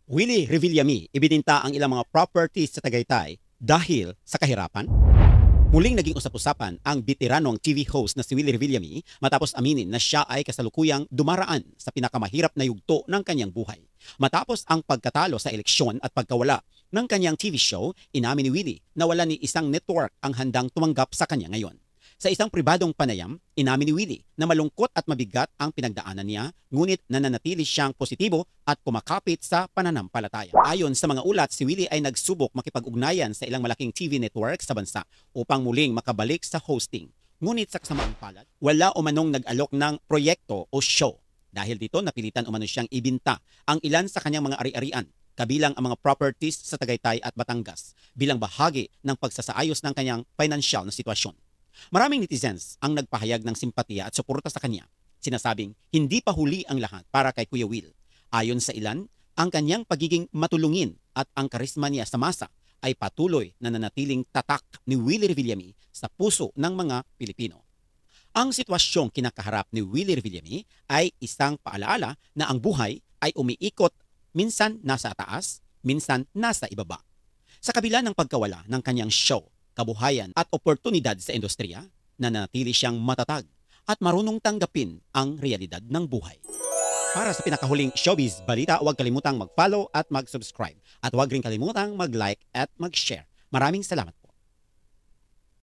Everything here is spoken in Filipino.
Willie Revillame ibininta ang ilang mga properties sa Tagaytay dahil sa kahirapan? Muling naging usap-usapan ang bitiranong TV host na si Willie Revillame matapos aminin na siya ay kasalukuyang dumaraan sa pinakamahirap na yugto ng kanyang buhay. Matapos ang pagkatalo sa eleksyon at pagkawala ng kanyang TV show, inamin ni Willie na wala ni isang network ang handang tumanggap sa kanya ngayon. Sa isang pribadong panayam, inamin ni Willie na malungkot at mabigat ang pinagdaanan niya, ngunit nananatili siyang positibo at kumakapit sa pananampalataya. Ayon sa mga ulat, si Willie ay nagsubok makipag-ugnayan sa ilang malaking TV network sa bansa upang muling makabalik sa hosting. Ngunit sa kasamaang palad, wala umanong nag-alok ng proyekto o show. Dahil dito, napilitan umano siyang ibinta ang ilan sa kanyang mga ari-arian, kabilang ang mga properties sa Tagaytay at Batangas, bilang bahagi ng pagsasaayos ng kanyang financial na sitwasyon. Maraming netizens ang nagpahayag ng simpatiya at suporta sa kanya. Sinasabing hindi pa huli ang lahat para kay Kuya Will. Ayon sa ilan, ang kanyang pagiging matulungin at ang karisma niya sa masa ay patuloy na nanatiling tatak ni Willie Revillame sa puso ng mga Pilipino. Ang sitwasyong kinakaharap ni Willie Revillame ay isang paalaala na ang buhay ay umiikot, minsan nasa taas, minsan nasa ibaba. Sa kabila ng pagkawala ng kanyang show, kabuhayan at oportunidad sa industriya, nananatili siyang matatag at marunong tanggapin ang realidad ng buhay. Para sa pinakahuling showbiz balita, huwag kalimutang mag-follow at mag-subscribe. At huwag rin kalimutang mag-like at mag-share. Maraming salamat po.